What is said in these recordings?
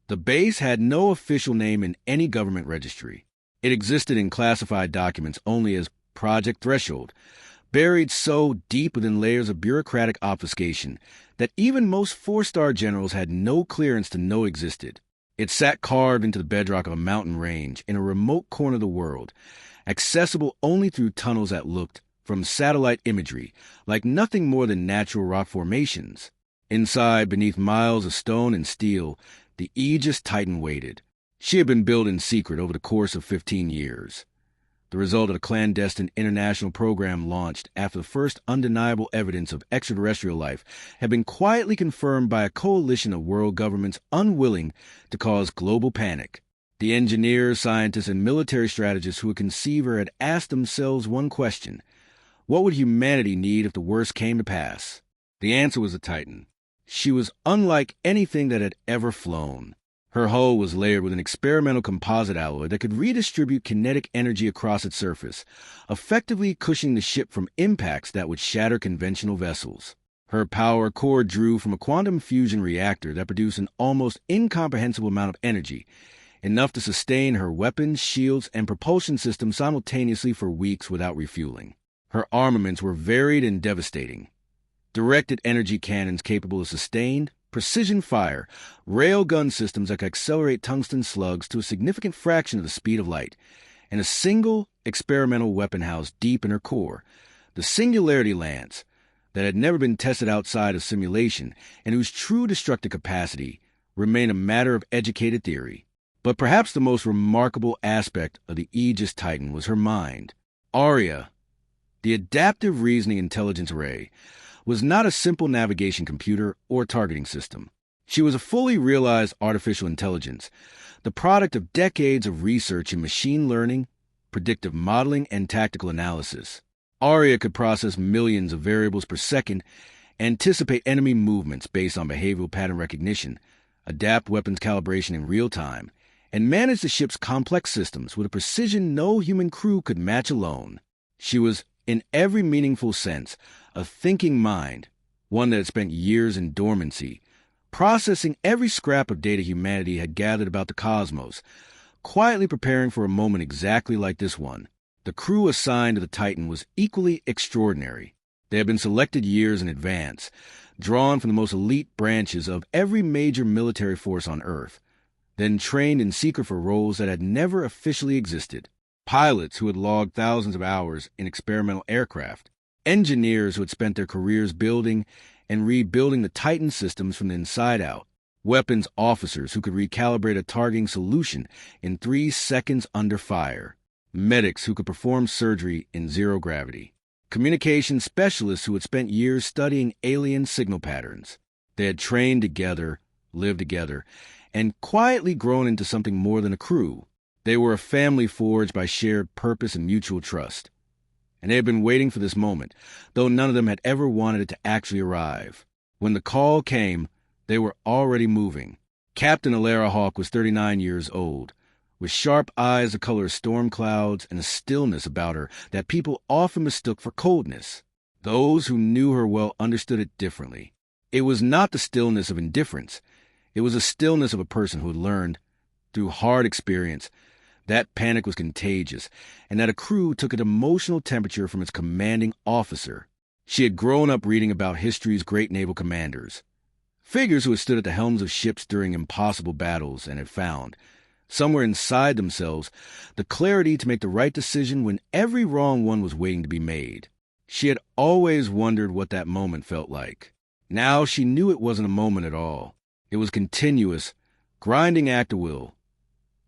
The base had no official name in any government registry. It existed in classified documents only as Project Threshold, buried so deep within layers of bureaucratic obfuscation that even most four-star generals had no clearance to know existed. It sat carved into the bedrock of a mountain range in a remote corner of the world, accessible only through tunnels that looked, from satellite imagery, like nothing more than natural rock formations. Inside, beneath miles of stone and steel, the Aegis Titan waited. She had been built in secret over the course of 15 years. The result of a clandestine international program launched after the first undeniable evidence of extraterrestrial life had been quietly confirmed by a coalition of world governments unwilling to cause global panic. The engineers, scientists, and military strategists who had conceived her had asked themselves one question: what would humanity need if the worst came to pass? The answer was a Titan. She was unlike anything that had ever flown. Her hull was layered with an experimental composite alloy that could redistribute kinetic energy across its surface, effectively cushioning the ship from impacts that would shatter conventional vessels. Her power core drew from a quantum fusion reactor that produced an almost incomprehensible amount of energy, enough to sustain her weapons, shields, and propulsion systems simultaneously for weeks without refueling. Her armaments were varied and devastating. Directed energy cannons capable of sustained, precision fire, railgun systems that could accelerate tungsten slugs to a significant fraction of the speed of light, and a single experimental weapon housed deep in her core, the Singularity Lance, that had never been tested outside of simulation and whose true destructive capacity remained a matter of educated theory. But perhaps the most remarkable aspect of the Aegis Titan was her mind. Aria, the adaptive reasoning intelligence array, was not a simple navigation computer or targeting system. She was a fully realized artificial intelligence, the product of decades of research in machine learning, predictive modeling, and tactical analysis. Aria could process millions of variables per second, anticipate enemy movements based on behavioral pattern recognition, adapt weapons calibration in real time, and manage the ship's complex systems with a precision no human crew could match alone. She was, in every meaningful sense, a thinking mind, one that had spent years in dormancy, processing every scrap of data humanity had gathered about the cosmos, quietly preparing for a moment exactly like this one. The crew assigned to the Titan was equally extraordinary. They had been selected years in advance, drawn from the most elite branches of every major military force on Earth, then trained in secret for roles that had never officially existed. Pilots who had logged thousands of hours in experimental aircraft, engineers who had spent their careers building and rebuilding the Titan systems from the inside out, weapons officers who could recalibrate a targeting solution in 3 seconds under fire, medics who could perform surgery in zero gravity, communication specialists who had spent years studying alien signal patterns. They had trained together, lived together, and quietly grown into something more than a crew. They were a family forged by shared purpose and mutual trust. And they had been waiting for this moment, though none of them had ever wanted it to actually arrive. When the call came, they were already moving. Captain Alara Hawk was 39 years old, with sharp eyes the color of storm clouds and a stillness about her that people often mistook for coldness. Those who knew her well understood it differently. It was not the stillness of indifference. It was the stillness of a person who had learned, through hard experience, that panic was contagious, and that a crew took an emotional temperature from its commanding officer. She had grown up reading about history's great naval commanders, figures who had stood at the helms of ships during impossible battles and had found, somewhere inside themselves, the clarity to make the right decision when every wrong one was waiting to be made. She had always wondered what that moment felt like. Now she knew it wasn't a moment at all. It was a continuous, grinding act of will,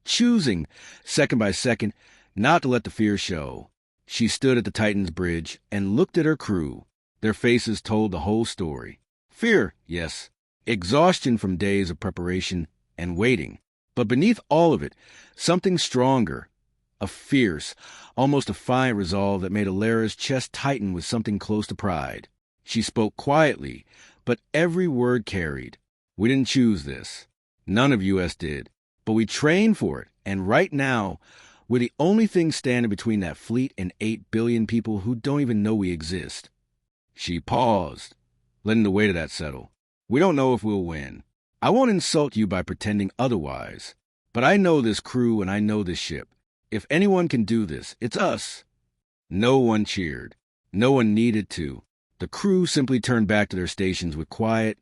choosing, second by second, not to let the fear show. She stood at the Titan's bridge and looked at her crew. Their faces told the whole story. Fear, yes. Exhaustion from days of preparation and waiting. But beneath all of it, something stronger. A fierce, almost defiant resolve that made Alara's chest tighten with something close to pride. She spoke quietly, but every word carried. We didn't choose this. None of us did. But we trained for it, and right now, we're the only thing standing between that fleet and 8 billion people who don't even know we exist. She paused, letting the weight of that settle. We don't know if we'll win. I won't insult you by pretending otherwise, but I know this crew and I know this ship. If anyone can do this, it's us." No one cheered. No one needed to. The crew simply turned back to their stations with quiet,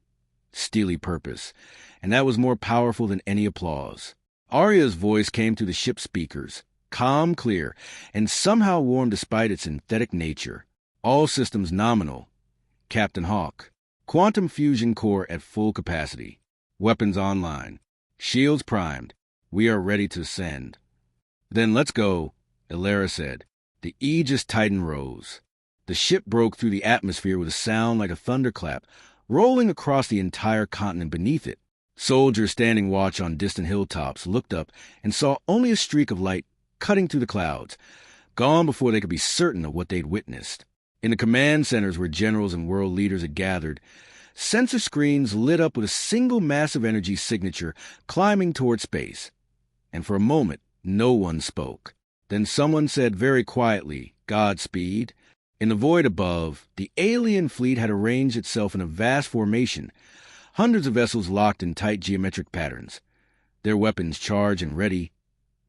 steely purpose, and that was more powerful than any applause. Arya's voice came through the ship's speakers, calm, clear, and somehow warm despite its synthetic nature. "All systems nominal. Captain Hawk. Quantum fusion core at full capacity. Weapons online. Shields primed. We are ready to ascend." "Then let's go," Elara said. The Aegis Titan rose. The ship broke through the atmosphere with a sound like a thunderclap, rolling across the entire continent beneath it. Soldiers standing watch on distant hilltops looked up and saw only a streak of light cutting through the clouds, gone before they could be certain of what they'd witnessed. In the command centers where generals and world leaders had gathered, sensor screens lit up with a single massive energy signature climbing toward space. And for a moment, no one spoke. Then someone said very quietly, "Godspeed." In the void above, the alien fleet had arranged itself in a vast formation, hundreds of vessels locked in tight geometric patterns, their weapons charged and ready,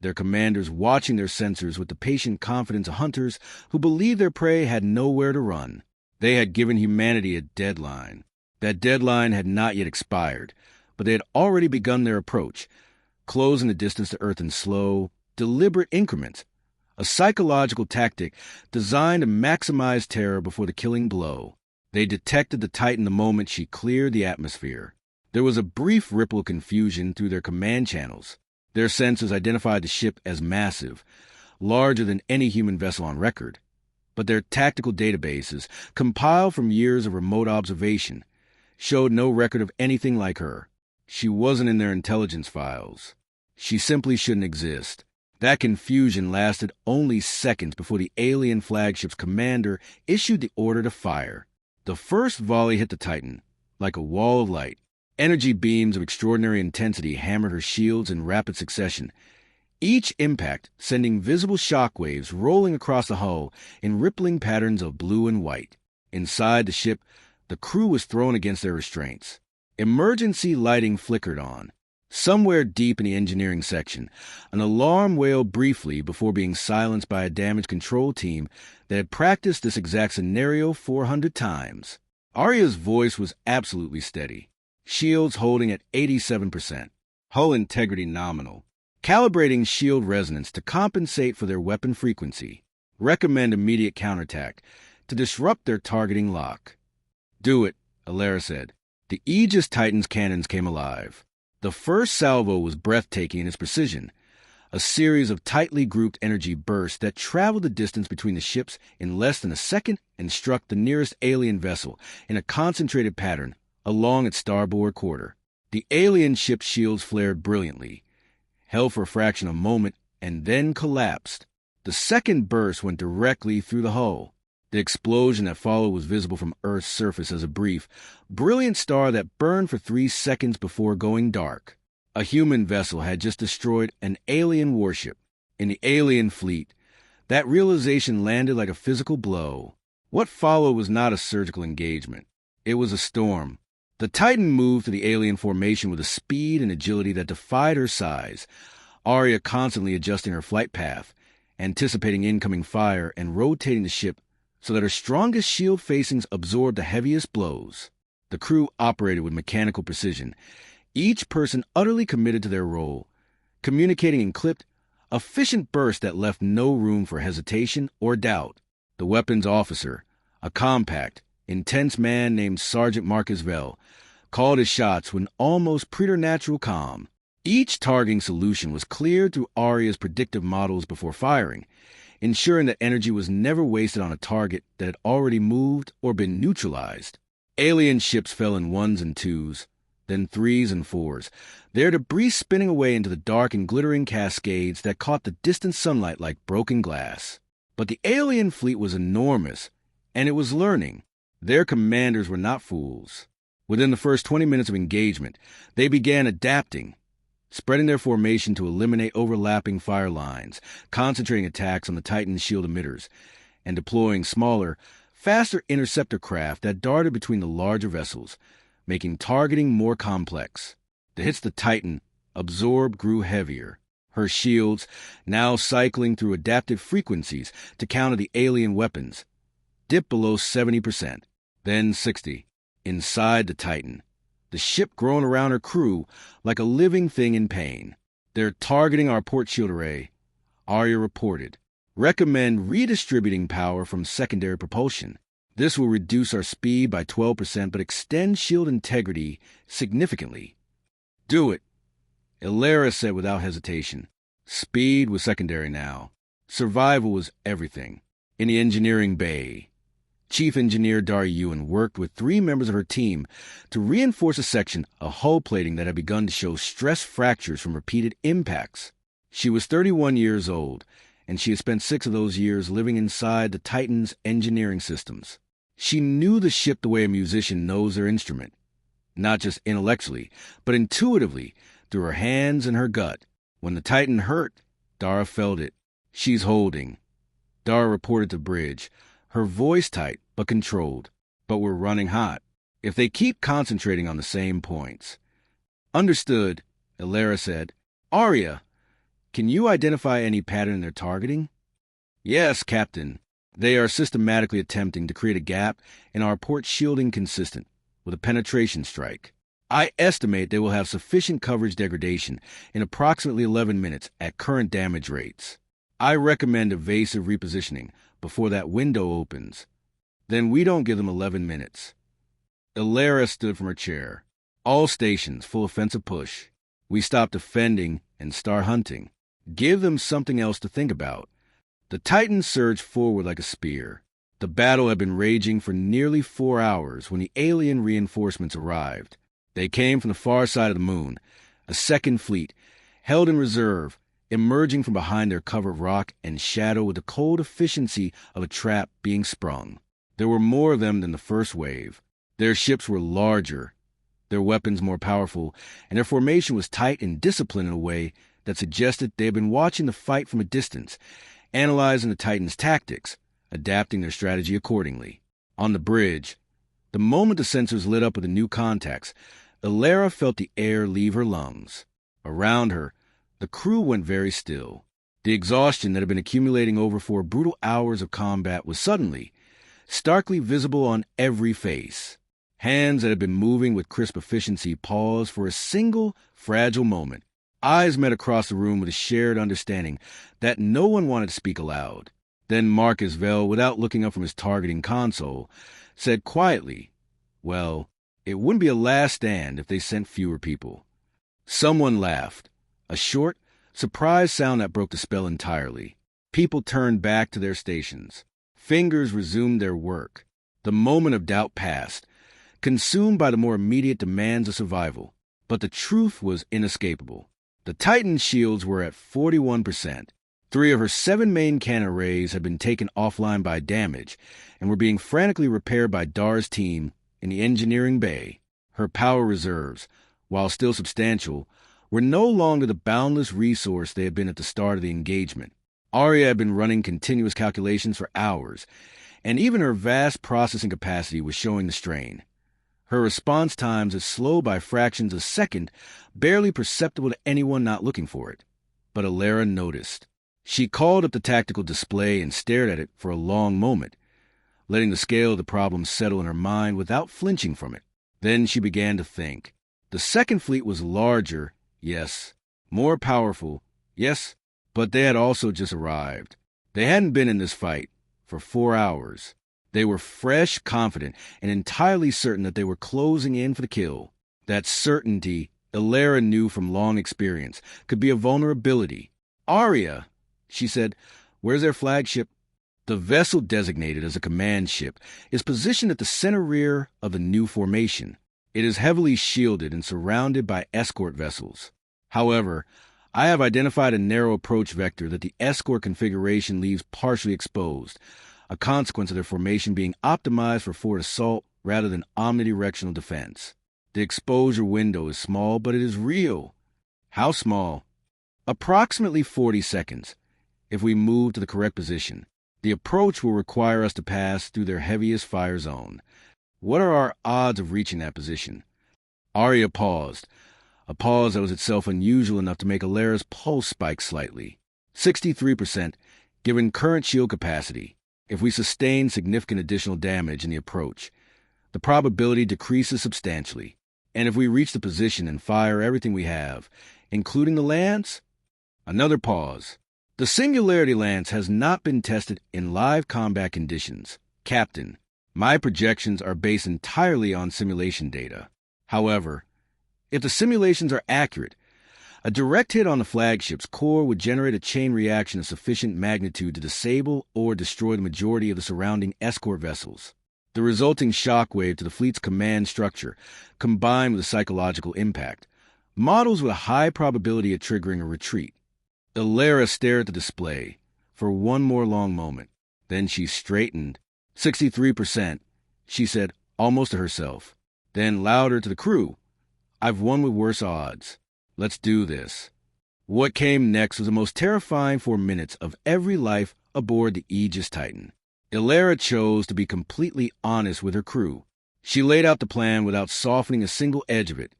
their commanders watching their sensors with the patient confidence of hunters who believed their prey had nowhere to run. They had given humanity a deadline. That deadline had not yet expired, but they had already begun their approach, closing the distance to Earth in slow, deliberate increments, a psychological tactic designed to maximize terror before the killing blow. They detected the Titan the moment she cleared the atmosphere. There was a brief ripple of confusion through their command channels. Their sensors identified the ship as massive, larger than any human vessel on record. But their tactical databases, compiled from years of remote observation, showed no record of anything like her. She wasn't in their intelligence files. She simply shouldn't exist. That confusion lasted only seconds before the alien flagship's commander issued the order to fire. The first volley hit the Titan, like a wall of light. Energy beams of extraordinary intensity hammered her shields in rapid succession, each impact sending visible shockwaves rolling across the hull in rippling patterns of blue and white. Inside the ship, the crew was thrown against their restraints. Emergency lighting flickered on. Somewhere deep in the engineering section, an alarm wailed briefly before being silenced by a damage control team that had practiced this exact scenario 400 times. Arya's voice was absolutely steady. Shields holding at 87%. Hull integrity nominal. Calibrating shield resonance to compensate for their weapon frequency. Recommend immediate counterattack to disrupt their targeting lock. "Do it," Elara said. The Aegis Titan's cannons came alive. The first salvo was breathtaking in its precision, a series of tightly grouped energy bursts that traveled the distance between the ships in less than a second and struck the nearest alien vessel in a concentrated pattern along its starboard quarter. The alien ship's shields flared brilliantly, held for a fraction of a moment, and then collapsed. The second burst went directly through the hull. The explosion that followed was visible from Earth's surface as a brief, brilliant star that burned for 3 seconds before going dark. A human vessel had just destroyed an alien warship. In the alien fleet, that realization landed like a physical blow. What followed was not a surgical engagement. It was a storm. The Titan moved to the alien formation with a speed and agility that defied her size, Arya constantly adjusting her flight path, anticipating incoming fire, and rotating the ship so that her strongest shield facings absorbed the heaviest blows. The crew operated with mechanical precision, each person utterly committed to their role, communicating in clipped, efficient bursts that left no room for hesitation or doubt. The weapons officer, a compact, intense man named Sergeant Marcus Vell, called his shots with an almost preternatural calm. Each targeting solution was cleared through Arya's predictive models before firing, ensuring that energy was never wasted on a target that had already moved or been neutralized. Alien ships fell in 1s and 2s, then 3s and 4s, their debris spinning away into the dark and glittering cascades that caught the distant sunlight like broken glass. But the alien fleet was enormous, and it was learning. Their commanders were not fools. Within the first 20 minutes of engagement, they began adapting, spreading their formation to eliminate overlapping fire lines, concentrating attacks on the Titan's shield emitters, and deploying smaller, faster interceptor craft that darted between the larger vessels, making targeting more complex. The hits the Titan absorbed grew heavier. Her shields, now cycling through adaptive frequencies to counter the alien weapons, dipped below 70%, then 60%. Inside the Titan, the ship groaned around her crew like a living thing in pain. "They're targeting our port shield array," Arya reported. "Recommend redistributing power from secondary propulsion. This will reduce our speed by 12% but extend shield integrity significantly." "Do it," Illyra said without hesitation. Speed was secondary now. Survival was everything. In the engineering bay, Chief Engineer Dari Ewan worked with 3 members of her team to reinforce a section of hull plating that had begun to show stress fractures from repeated impacts. She was 31 years old, and she had spent 6 of those years living inside the Titan's engineering systems. She knew the ship the way a musician knows their instrument, not just intellectually, but intuitively through her hands and her gut. When the Titan hurt, Dara felt it. "She's holding," Dara reported to Bridge, her voice tight but controlled. "But we're running hot. If they keep concentrating on the same points." "Understood," Illyra said. "Arya, can you identify any pattern in their targeting?" "Yes, Captain. They are systematically attempting to create a gap in our port shielding consistent with a penetration strike. I estimate they will have sufficient coverage degradation in approximately 11 minutes at current damage rates. I recommend evasive repositioning before that window opens. Then we don't give them 11 minutes. Illyra stood from her chair. "All stations, full offensive push. We stop defending and start hunting. Give them something else to think about." The Titan surged forward like a spear. The battle had been raging for nearly 4 hours when the alien reinforcements arrived. They came from the far side of the moon, a second fleet, held in reserve, emerging from behind their cover of rock and shadow with the cold efficiency of a trap being sprung. There were more of them than the first wave. Their ships were larger, their weapons more powerful, and their formation was tight and disciplined in a way that suggested they had been watching the fight from a distance, analyzing the Titan's tactics, adapting their strategy accordingly. On the bridge, the moment the sensors lit up with the new contacts, Illyra felt the air leave her lungs. Around her, the crew went very still. The exhaustion that had been accumulating over 4 brutal hours of combat was suddenly, starkly visible on every face. Hands that had been moving with crisp efficiency paused for a single, fragile moment. Eyes met across the room with a shared understanding that no one wanted to speak aloud. Then Marcus Vell, without looking up from his targeting console, said quietly, "Well, it wouldn't be a last stand if they sent fewer people." Someone laughed. A short, surprised sound that broke the spell entirely. People turned back to their stations. Fingers resumed their work. The moment of doubt passed, consumed by the more immediate demands of survival. But the truth was inescapable. The Titan's shields were at 41%. 3 of her 7 main cannon arrays had been taken offline by damage and were being frantically repaired by Dar's team in the engineering bay. Her power reserves, while still substantial, were no longer the boundless resource they had been at the start of the engagement. Arya had been running continuous calculations for hours, and even her vast processing capacity was showing the strain. Her response times had slowed by fractions of a second, barely perceptible to anyone not looking for it. But Illyra noticed. She called up the tactical display and stared at it for a long moment, letting the scale of the problem settle in her mind without flinching from it. Then she began to think. The second fleet was larger, yes. More powerful, yes. But they had also just arrived. They hadn't been in this fight for 4 hours. They were fresh, confident, and entirely certain that they were closing in for the kill. That certainty, Illyra knew from long experience, could be a vulnerability. "Arya," she said, "where's their flagship?" The vessel designated as a command ship is positioned at the center rear of the new formation. It is heavily shielded and surrounded by escort vessels. However, I have identified a narrow approach vector that the escort configuration leaves partially exposed, a consequence of their formation being optimized for forward assault rather than omnidirectional defense. The exposure window is small, but it is real. How small? Approximately 40 seconds. If we move to the correct position, the approach will require us to pass through their heaviest fire zone. What are our odds of reaching that position? Arya paused, a pause that was itself unusual enough to make Alara's pulse spike slightly. 63%, given current shield capacity. If we sustain significant additional damage in the approach, the probability decreases substantially. And if we reach the position and fire everything we have, including the lance? Another pause. The Singularity Lance has not been tested in live combat conditions. Captain, my projections are based entirely on simulation data. However, if the simulations are accurate, a direct hit on the flagship's core would generate a chain reaction of sufficient magnitude to disable or destroy the majority of the surrounding escort vessels. The resulting shockwave to the fleet's command structure, combined with a psychological impact, models with a high probability of triggering a retreat. Alara stared at the display for one more long moment. Then she straightened. 63%, she said, almost to herself. Then louder to the crew. I've won with worse odds. Let's do this. What came next was the most terrifying 4 minutes of every life aboard the Aegis Titan. Alara chose to be completely honest with her crew. She laid out the plan without softening a single edge of it.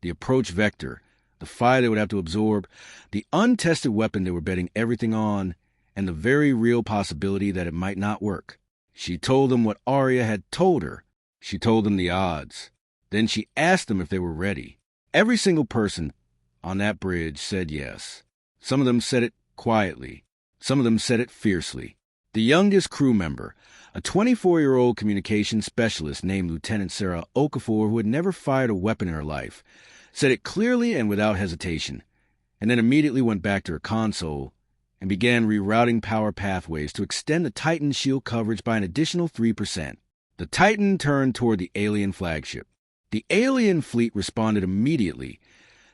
The approach vector, the fire they would have to absorb, the untested weapon they were betting everything on, and the very real possibility that it might not work. She told them what Arya had told her. She told them the odds. Then she asked them if they were ready. Every single person on that bridge said yes. Some of them said it quietly. Some of them said it fiercely. The youngest crew member, a 24-year-old communications specialist named Lieutenant Sarah Okafor, who had never fired a weapon in her life, said it clearly and without hesitation, and then immediately went back to her console and began rerouting power pathways to extend the Titan's shield coverage by an additional 3%. The Titan turned toward the alien flagship. The alien fleet responded immediately,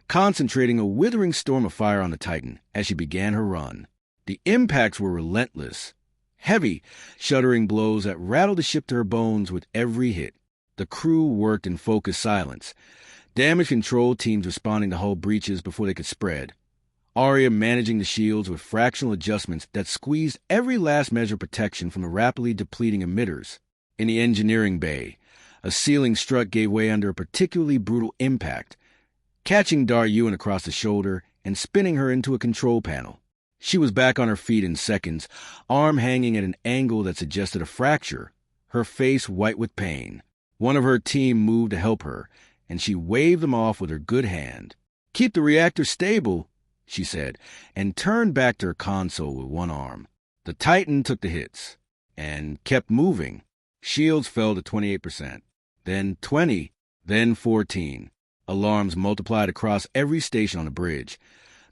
concentrating a withering storm of fire on the Titan as she began her run. The impacts were relentless. Heavy, shuddering blows that rattled the ship to her bones with every hit. The crew worked in focused silence, damage control teams responding to hull breaches before they could spread. Arya managing the shields with fractional adjustments that squeezed every last measure of protection from the rapidly depleting emitters. In the engineering bay, a ceiling strut gave way under a particularly brutal impact, catching Daryun across the shoulder and spinning her into a control panel. She was back on her feet in seconds, arm hanging at an angle that suggested a fracture, her face white with pain. One of her team moved to help her, and she waved them off with her good hand. "Keep the reactor stable," she said, and turned back to her console with one arm. The Titan took the hits and kept moving. Shields fell to 28%, then 20, then 14. Alarms multiplied across every station on the bridge,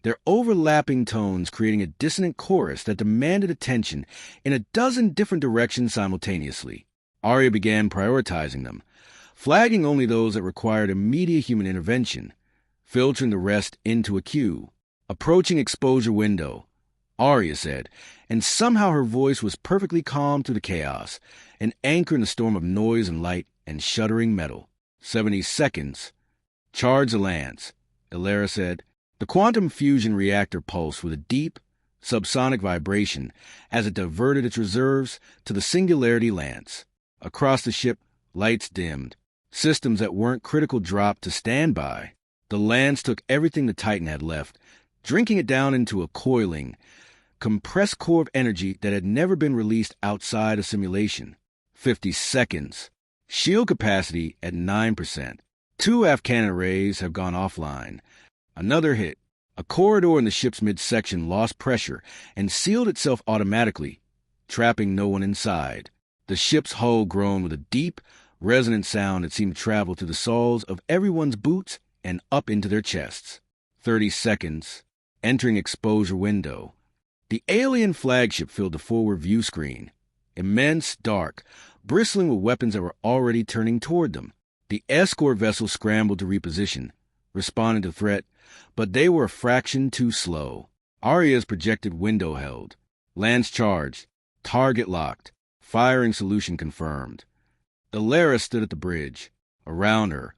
their overlapping tones creating a dissonant chorus that demanded attention in a dozen different directions simultaneously. Arya began prioritizing them, flagging only those that required immediate human intervention, filtering the rest into a queue. "Approaching exposure window," Arya said, and somehow her voice was perfectly calm through the chaos, an anchor in the storm of noise and light and shuddering metal. 70 seconds. "Charge the lance," Alara said. The quantum fusion reactor pulsed with a deep, subsonic vibration as it diverted its reserves to the Singularity Lance. Across the ship, lights dimmed. Systems that weren't critical dropped to standby. The Lance took everything the Titan had left, drinking it down into a coiling, compressed core of energy that had never been released outside of simulation. 50 seconds. Shield capacity at 9%. 2 Afghan arrays have gone offline. Another hit. A corridor in the ship's midsection lost pressure and sealed itself automatically, trapping no one inside. The ship's hull groaned with a deep, resonant sound that seemed to travel through the soles of everyone's boots and up into their chests. 30 seconds. Entering exposure window. The alien flagship filled the forward view screen. Immense, dark, bristling with weapons that were already turning toward them. The escort vessel scrambled to reposition, responding to threat, but they were a fraction too slow. Arya's projected window held. Lance charged. Target locked. Firing solution confirmed. Alara stood at the bridge. Around her,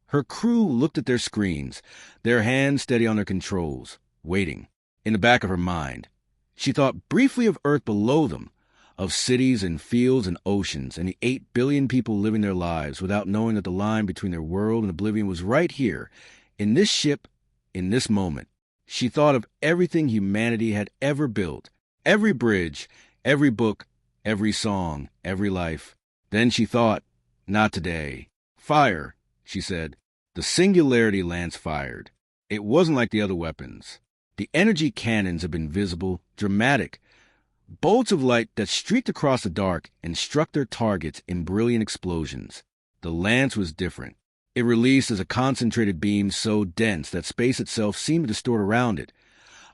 her crew looked at their screens, their hands steady on their controls, waiting. In the back of her mind, she thought briefly of Earth below them, of cities and fields and oceans, and the 8 billion people living their lives without knowing that the line between their world and oblivion was right here, In this ship, in this moment, she thought of everything humanity had ever built. Every bridge, every book, every song, every life. Then she thought, not today. Fire, she said. The singularity lance fired. It wasn't like the other weapons. The energy cannons had been visible, dramatic. Bolts of light that streaked across the dark and struck their targets in brilliant explosions. The lance was different. It released as a concentrated beam so dense that space itself seemed to distort around it.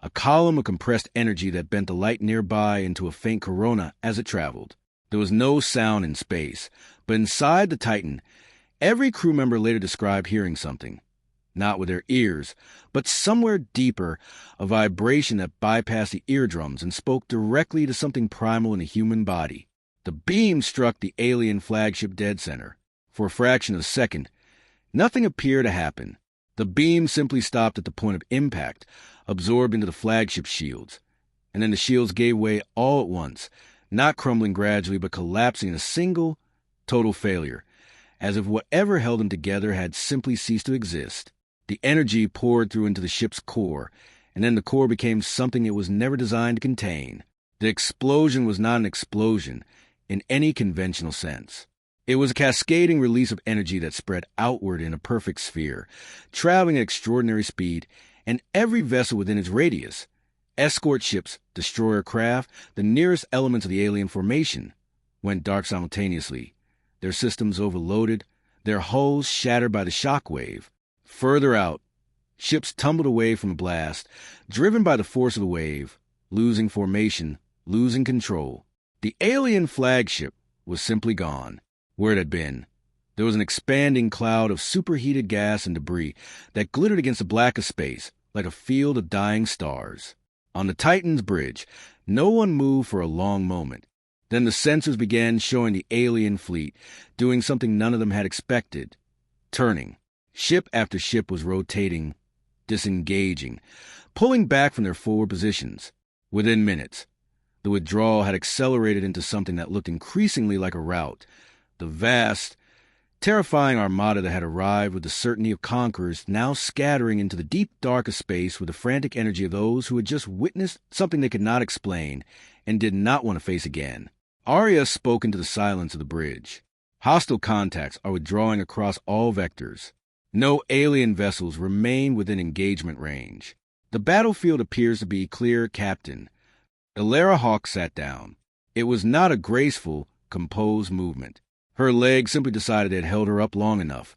A column of compressed energy that bent the light nearby into a faint corona as it traveled. There was no sound in space, but inside the Titan, every crew member later described hearing something. Not with their ears, but somewhere deeper, a vibration that bypassed the eardrums and spoke directly to something primal in the human body. The beam struck the alien flagship dead center. For a fraction of a second, nothing appeared to happen. The beam simply stopped at the point of impact, absorbed into the flagship shields. And then the shields gave way all at once, not crumbling gradually, but collapsing in a single, total failure, as if whatever held them together had simply ceased to exist. The energy poured through into the ship's core, and then the core became something it was never designed to contain. The explosion was not an explosion in any conventional sense. It was a cascading release of energy that spread outward in a perfect sphere, traveling at extraordinary speed, and every vessel within its radius, escort ships, destroyer craft, the nearest elements of the alien formation, went dark simultaneously, their systems overloaded, their hulls shattered by the shock wave. Further out, ships tumbled away from the blast, driven by the force of the wave, losing formation, losing control. The alien flagship was simply gone. Where it had been, there was an expanding cloud of superheated gas and debris that glittered against the black of space like a field of dying stars. On the Titan's bridge, no one moved for a long moment. Then the sensors began showing the alien fleet doing something none of them had expected, turning. Ship after ship was rotating, disengaging, pulling back from their forward positions. Within minutes, the withdrawal had accelerated into something that looked increasingly like a rout. The vast, terrifying armada that had arrived with the certainty of conquerors now scattering into the deep dark of space with the frantic energy of those who had just witnessed something they could not explain and did not want to face again. Arya spoke into the silence of the bridge. Hostile contacts are withdrawing across all vectors. No alien vessels remain within engagement range. The battlefield appears to be clear, Captain. Elara Hawk sat down. It was not a graceful, composed movement. Her legs simply decided they had held her up long enough,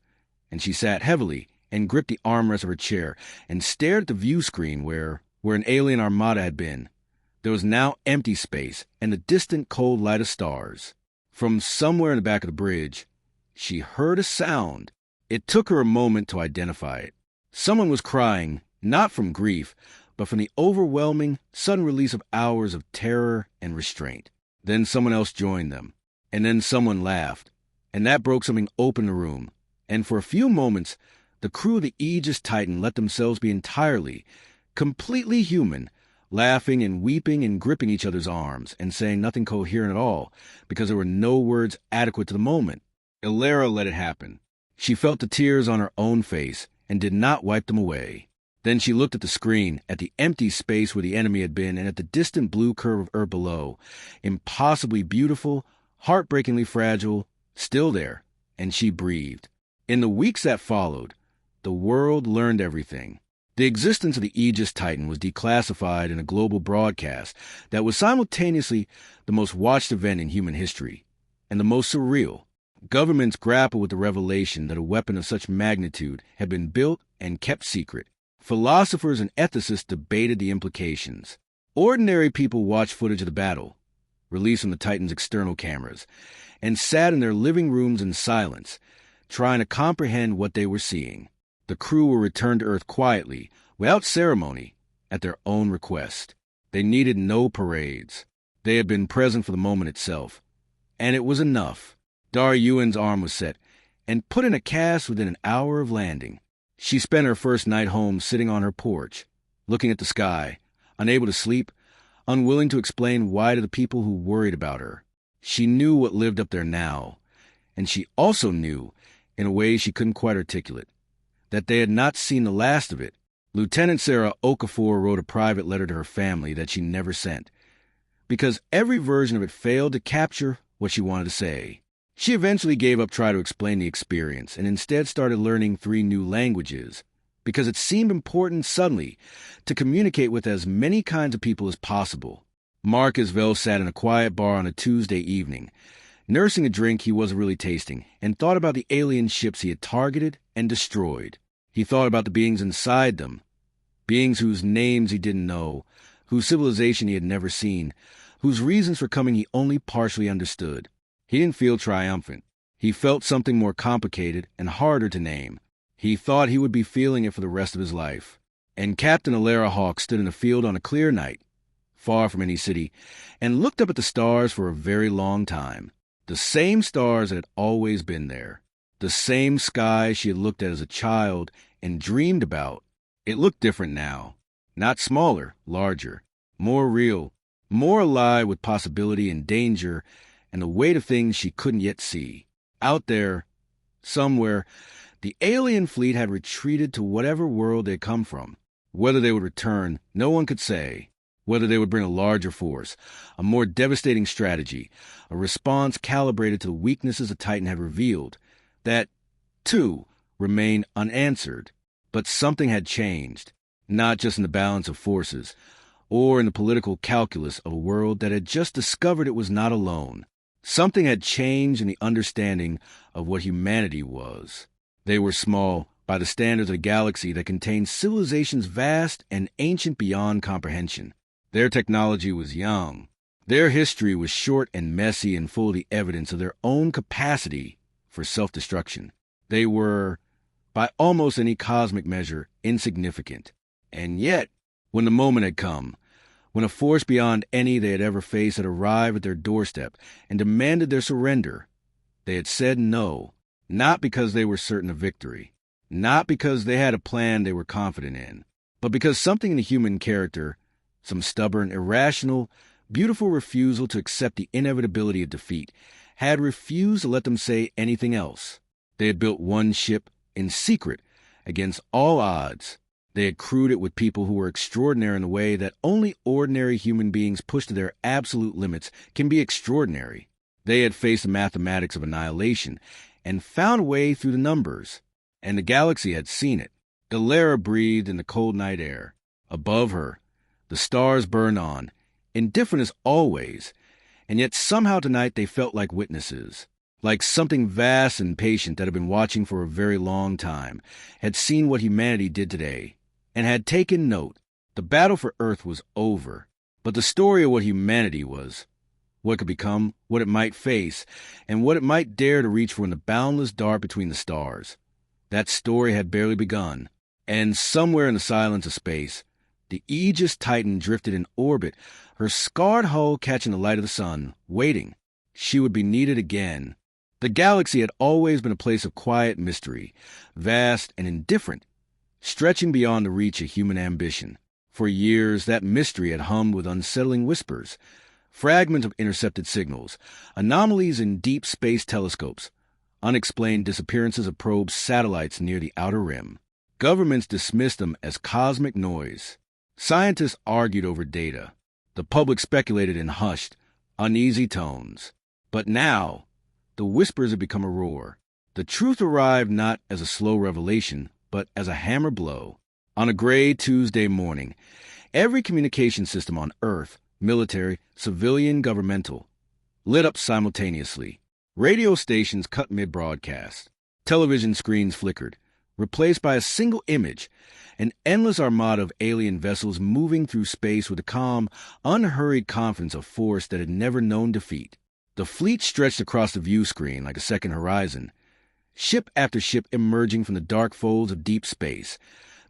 and she sat heavily and gripped the armrest of her chair and stared at the view screen where an alien armada had been. There was now empty space and the distant cold light of stars. From somewhere in the back of the bridge, she heard a sound. It took her a moment to identify it. Someone was crying, not from grief, but from the overwhelming, sudden release of hours of terror and restraint. Then someone else joined them. And then someone laughed, and that broke something open in the room. And for a few moments, the crew of the Aegis Titan let themselves be entirely, completely human, laughing and weeping and gripping each other's arms and saying nothing coherent at all, because there were no words adequate to the moment. Elara let it happen. She felt the tears on her own face and did not wipe them away. Then she looked at the screen, at the empty space where the enemy had been, and at the distant blue curve of Earth below, impossibly beautiful, heartbreakingly fragile, still there, and she breathed. In the weeks that followed, the world learned everything. The existence of the Aegis Titan was declassified in a global broadcast that was simultaneously the most watched event in human history, and the most surreal. Governments grappled with the revelation that a weapon of such magnitude had been built and kept secret. Philosophers and ethicists debated the implications. Ordinary people watched footage of the battle, released from the Titan's external cameras, and sat in their living rooms in silence, trying to comprehend what they were seeing. The crew were returned to Earth quietly, without ceremony, at their own request. They needed no parades. They had been present for the moment itself. And it was enough. Dar Yuen's arm was set, and put in a cast within an hour of landing. She spent her first night home sitting on her porch, looking at the sky, unable to sleep, unwilling to explain why to the people who worried about her. She knew what lived up there now, and she also knew, in a way she couldn't quite articulate, that they had not seen the last of it. Lieutenant Sarah Okafor wrote a private letter to her family that she never sent, because every version of it failed to capture what she wanted to say. She eventually gave up trying to explain the experience and instead started learning 3 new languages, because it seemed important suddenly to communicate with as many kinds of people as possible. Mark Isbell sat in a quiet bar on a Tuesday evening, nursing a drink he wasn't really tasting, and thought about the alien ships he had targeted and destroyed. He thought about the beings inside them, beings whose names he didn't know, whose civilization he had never seen, whose reasons for coming he only partially understood. He didn't feel triumphant. He felt something more complicated and harder to name. He thought he would be feeling it for the rest of his life. And Captain Alara Hawk stood in a field on a clear night, far from any city, and looked up at the stars for a very long time. The same stars that had always been there. The same sky she had looked at as a child and dreamed about. It looked different now. Not smaller, larger, more real, more alive with possibility and danger and the weight of things she couldn't yet see. Out there, somewhere, the alien fleet had retreated to whatever world they'd come from. Whether they would return, no one could say. Whether they would bring a larger force, a more devastating strategy, a response calibrated to the weaknesses the Titan had revealed, that, too, remained unanswered. But something had changed, not just in the balance of forces, or in the political calculus of a world that had just discovered it was not alone. Something had changed in the understanding of what humanity was. They were small by the standards of a galaxy that contained civilizations vast and ancient beyond comprehension. Their technology was young. Their history was short and messy and full of the evidence of their own capacity for self-destruction. They were, by almost any cosmic measure, insignificant. And yet, when the moment had come, when a force beyond any they had ever faced had arrived at their doorstep and demanded their surrender, they had said no, not because they were certain of victory, not because they had a plan they were confident in, but because something in the human character, some stubborn, irrational, beautiful refusal to accept the inevitability of defeat, had refused to let them say anything else. They had built one ship in secret against all odds. They had crewed it with people who were extraordinary in the way that only ordinary human beings pushed to their absolute limits can be extraordinary. They had faced the mathematics of annihilation and found a way through the numbers. And the galaxy had seen it. Alara breathed in the cold night air. Above her, the stars burned on, indifferent as always, and yet somehow tonight they felt like witnesses, like something vast and patient that had been watching for a very long time, had seen what humanity did today, and had taken note. The battle for Earth was over, but the story of what humanity was, what it could become, what it might face, and what it might dare to reach for in the boundless dark between the stars, that story had barely begun, and somewhere in the silence of space, the Aegis Titan drifted in orbit, her scarred hull catching the light of the sun, waiting. She would be needed again. The galaxy had always been a place of quiet mystery, vast and indifferent, stretching beyond the reach of human ambition. For years, that mystery had hummed with unsettling whispers, fragments of intercepted signals, anomalies in deep space telescopes, unexplained disappearances of probe satellites near the outer rim. Governments dismissed them as cosmic noise. Scientists argued over data. The public speculated in hushed, uneasy tones. But now, the whispers had become a roar. The truth arrived not as a slow revelation, but as a hammer blow. On a gray Tuesday morning, every communication system on Earth, military, civilian, governmental, lit up simultaneously. Radio stations cut mid-broadcast. Television screens flickered, replaced by a single image, an endless armada of alien vessels moving through space with a calm, unhurried confidence of force that had never known defeat. The fleet stretched across the view screen like a second horizon, ship after ship emerging from the dark folds of deep space,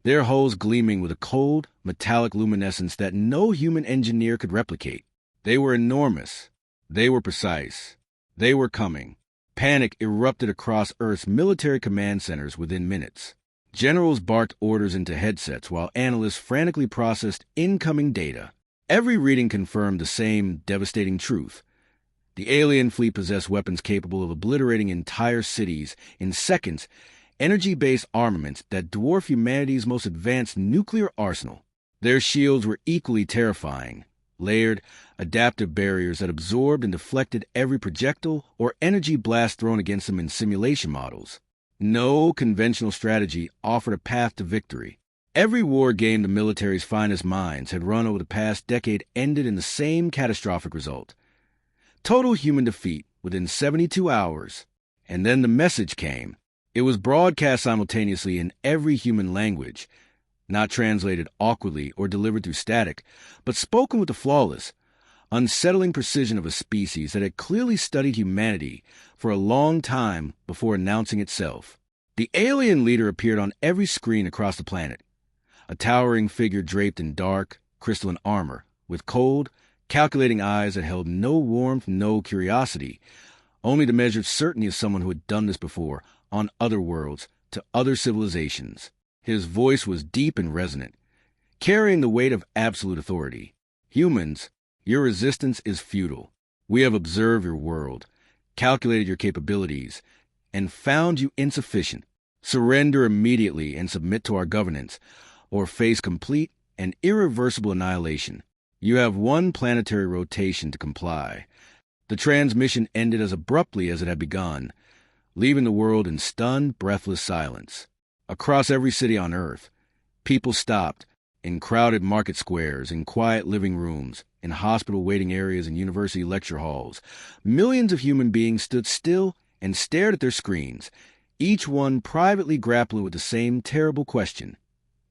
their hulls gleaming with a cold, metallic luminescence that no human engineer could replicate. They were enormous. They were precise. They were coming. Panic erupted across Earth's military command centers within minutes. Generals barked orders into headsets while analysts frantically processed incoming data. Every reading confirmed the same devastating truth. The alien fleet possessed weapons capable of obliterating entire cities in seconds energy-based armaments that dwarf humanity's most advanced nuclear arsenal. Their shields were equally terrifying, layered, adaptive barriers that absorbed and deflected every projectile or energy blast thrown against them in simulation models. No conventional strategy offered a path to victory. Every war game the military's finest minds had run over the past decade ended in the same catastrophic result. Total human defeat within 72 hours. And then the message came. It was broadcast simultaneously in every human language, not translated awkwardly or delivered through static, but spoken with the flawless, unsettling precision of a species that had clearly studied humanity for a long time before announcing itself. The alien leader appeared on every screen across the planet, a towering figure draped in dark, crystalline armor, with cold, calculating eyes that held no warmth, no curiosity, only the measured certainty of someone who had done this before, on other worlds, to other civilizations. His voice was deep and resonant, carrying the weight of absolute authority. Humans, your resistance is futile. We have observed your world, calculated your capabilities, and found you insufficient. Surrender immediately and submit to our governance, or face complete and irreversible annihilation. You have one planetary rotation to comply. The transmission ended as abruptly as it had begun, leaving the world in stunned, breathless silence. Across every city on Earth, people stopped, in crowded market squares, in quiet living rooms, in hospital waiting areas and university lecture halls. Millions of human beings stood still and stared at their screens, each one privately grappling with the same terrible question.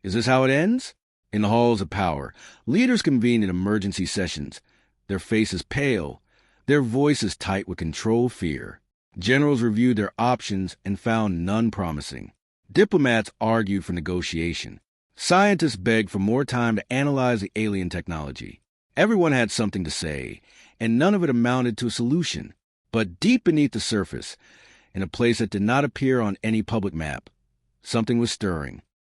Is this how it ends? In the halls of power, leaders convened in emergency sessions, their faces pale, their voices tight with controlled fear. Generals reviewed their options and found none promising. Diplomats argued for negotiation. Scientists begged for more time to analyze the alien technology. Everyone had something to say, and none of it amounted to a solution. But deep beneath the surface, in a place that did not appear on any public map, something was stirring.